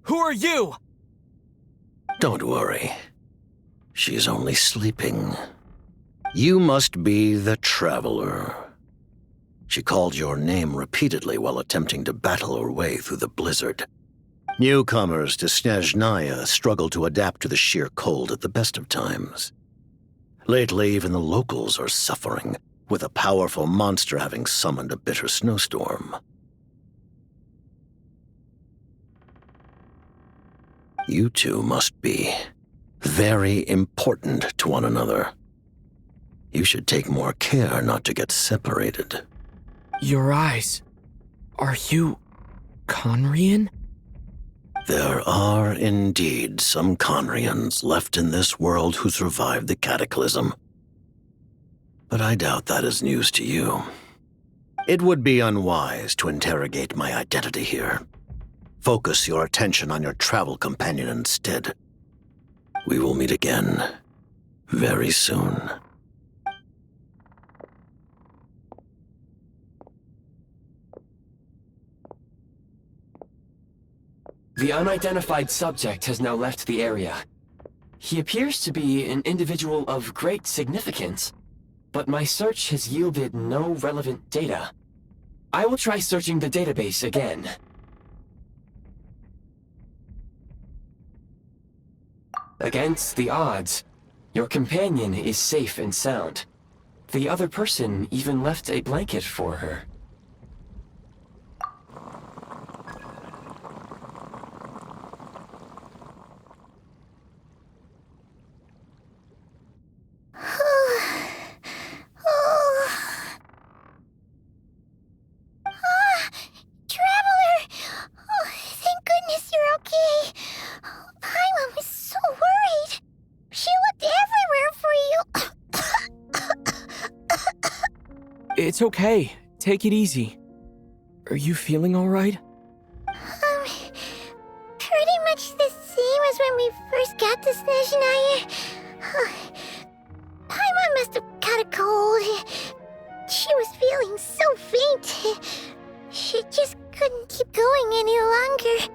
Who are you? Don't worry. She's only sleeping. You must be the Traveler. She called your name repeatedly while attempting to battle her way through the blizzard. Newcomers to Snezhnaya struggle to adapt to the sheer cold at the best of times. Lately, even the locals are suffering, with a powerful monster having summoned a bitter snowstorm. You two must be very important to one another. You should take more care not to get separated. Your eyes. Are you Conrian? There are indeed some Conrians left in this world who survived the cataclysm. But I doubt that is news to you. It would be unwise to interrogate my identity here. Focus your attention on your travel companion instead. We will meet again very soon. The unidentified subject has now left the area. He appears to be an individual of great significance, but my search has yielded no relevant data. I will try searching the database again. Against the odds, your companion is safe and sound. The other person even left a blanket for her. It's okay. Take it easy. Are you feeling all right? Pretty much the same as when we first got to Snezhnaya. Paimon must have caught a cold. She was feeling so faint. She just couldn't keep going any longer.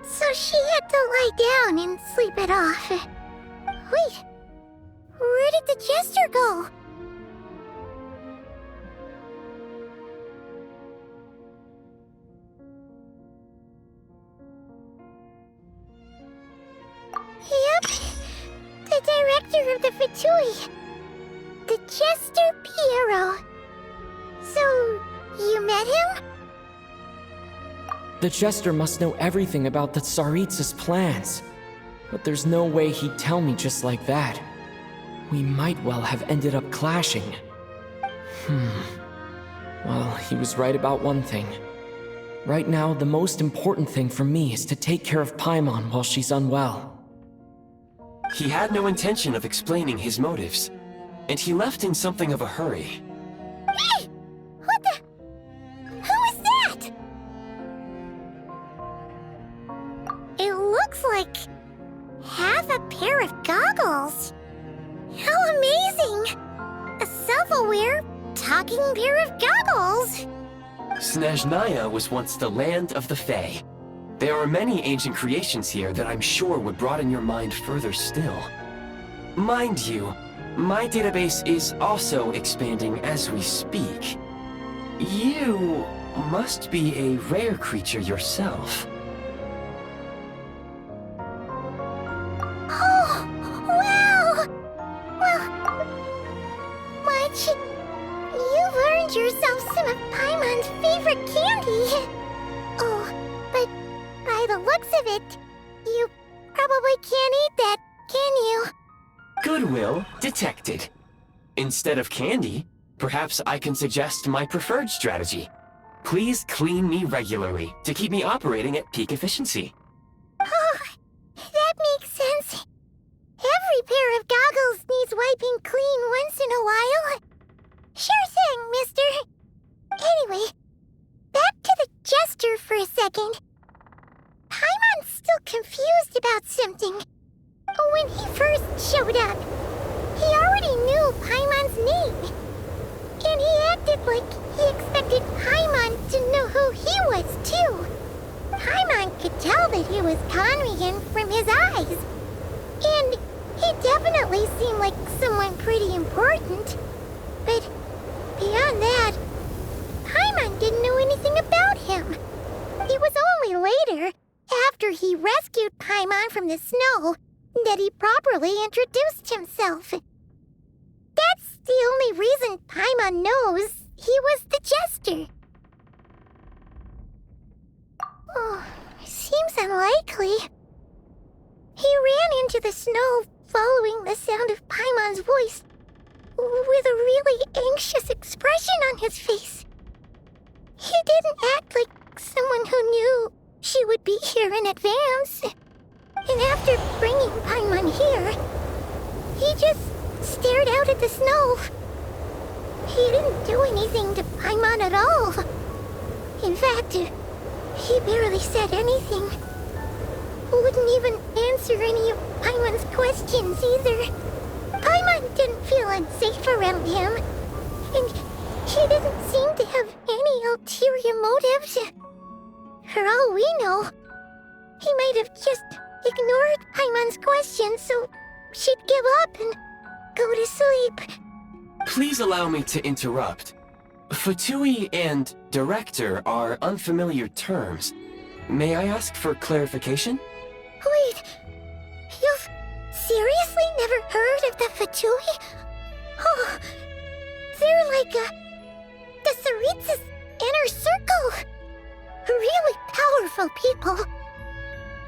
So she had to lie down and sleep it off. Wait, where did the jester go? Yep, the director of the Fatui, the Jester Pierro. So, you met him? The Jester must know everything about the Tsaritsa's plans. But there's no way he'd tell me just like that. We might well have ended up clashing. Well, he was right about one thing. Right now, the most important thing for me is to take care of Paimon while she's unwell. He had no intention of explaining his motives, and he left in something of a hurry. Hey! What the? Who is that? It looks like half a pair of goggles. How amazing! A self-aware, talking pair of goggles! Snezhnaya was once the land of the Fae. There are many ancient creations here that I'm sure would broaden your mind further still. Mind you, my database is also expanding as we speak. You must be a rare creature yourself. Oh, wow! Well, Watch, you've earned yourself some of Paimon's favorite candy. Oh, but by the looks of it, you probably can't eat that, can you? Goodwill detected. Instead of candy, perhaps I can suggest my preferred strategy. Please clean me regularly to keep me operating at peak efficiency. Oh, that makes sense. Every pair of goggles needs wiping clean once in a while. Sure thing, mister. Anyway, back to the Jester for a second. Paimon's still confused about something. When he first showed up, he already knew Paimon's name. And he acted like he expected Paimon to know who he was, too. Paimon could tell that he was Conrigan from his eyes. And he definitely seemed like someone pretty important. But beyond that, Paimon didn't know anything about him. It was only later, after he rescued Paimon from the snow, that he properly introduced himself. That's the only reason Paimon knows he was the jester. Oh, seems unlikely. He ran into the snow following the sound of Paimon's voice, with a really anxious expression on his face. He didn't act like someone who knew she would be here in advance. And after bringing Paimon here, he just stared out at the snow. He didn't do anything to Paimon at all. In fact, he barely said anything. Wouldn't even answer any of Paimon's questions either. Paimon didn't feel unsafe around him, and he didn't seem to have any ulterior motives. For all we know, he might have just ignored Paimon's questions so she'd give up and go to sleep. Please allow me to interrupt. Fatui and director are unfamiliar terms. May I ask for clarification? Wait, you've seriously never heard of the Fatui? Oh, they're like the Tsaritsa's inner circle. Really powerful people.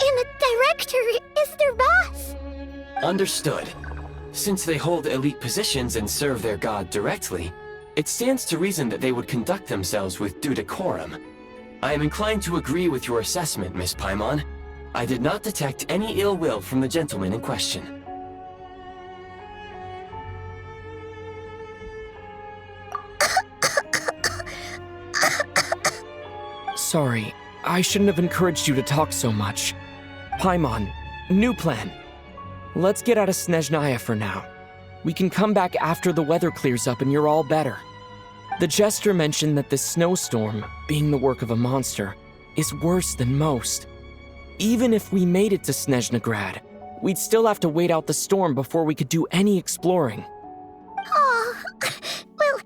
And the director is their boss. Understood. Since they hold elite positions and serve their god directly, it stands to reason that they would conduct themselves with due decorum. I am inclined to agree with your assessment, Miss Paimon. I did not detect any ill will from the gentleman in question. Sorry, I shouldn't have encouraged you to talk so much. Paimon, new plan. Let's get out of Snezhnaya for now. We can come back after the weather clears up and you're all better. The jester mentioned that this snowstorm, being the work of a monster, is worse than most. Even if we made it to Snezhnegrad, we'd still have to wait out the storm before we could do any exploring. Oh, well,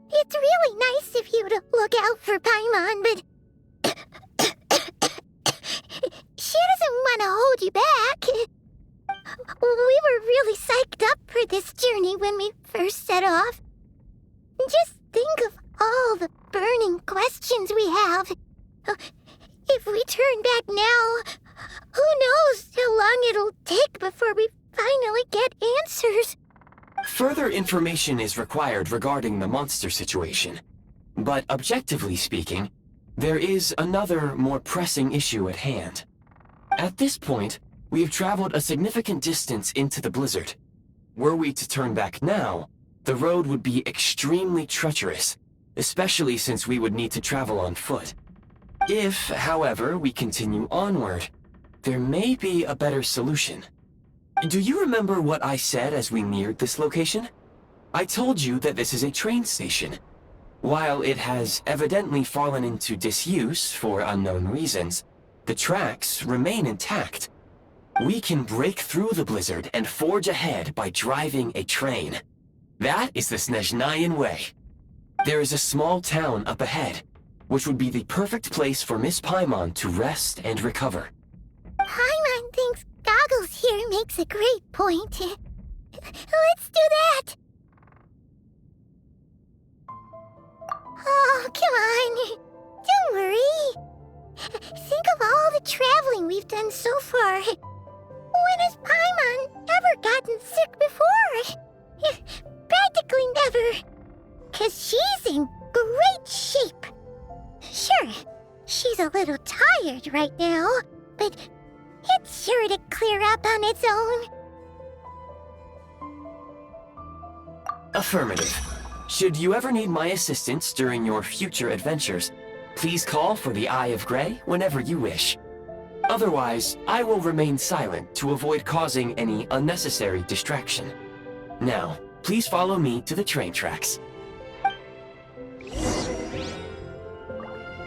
it's really nice of you to look out for Paimon, but she doesn't want to hold you back. We were really psyched up for this journey when we first set off. Just think of all the burning questions we have. If we turn back now, who knows how long it'll take before we finally get answers. Further information is required regarding the monster situation. But objectively speaking, there is another, more pressing issue at hand. At this point, we have traveled a significant distance into the blizzard. Were we to turn back now, the road would be extremely treacherous, especially since we would need to travel on foot. If, however, we continue onward, there may be a better solution. Do you remember what I said as we neared this location? I told you that this is a train station. While it has evidently fallen into disuse for unknown reasons, the tracks remain intact. We can break through the blizzard and forge ahead by driving a train. That is the Snezhnayan way. There is a small town up ahead, which would be the perfect place for Miss Paimon to rest and recover. Paimon thinks Goggles here makes a great point. Let's do that! Oh, come on. Don't worry. Think of all the traveling we've done so far. When has Paimon ever gotten sick before? Practically never. 'Cause she's in great shape. Sure, she's a little tired right now, but it's sure to clear up on its own. Affirmative. Should you ever need my assistance during your future adventures, please call for the Eye of Grey whenever you wish. Otherwise, I will remain silent to avoid causing any unnecessary distraction. Now, please follow me to the train tracks.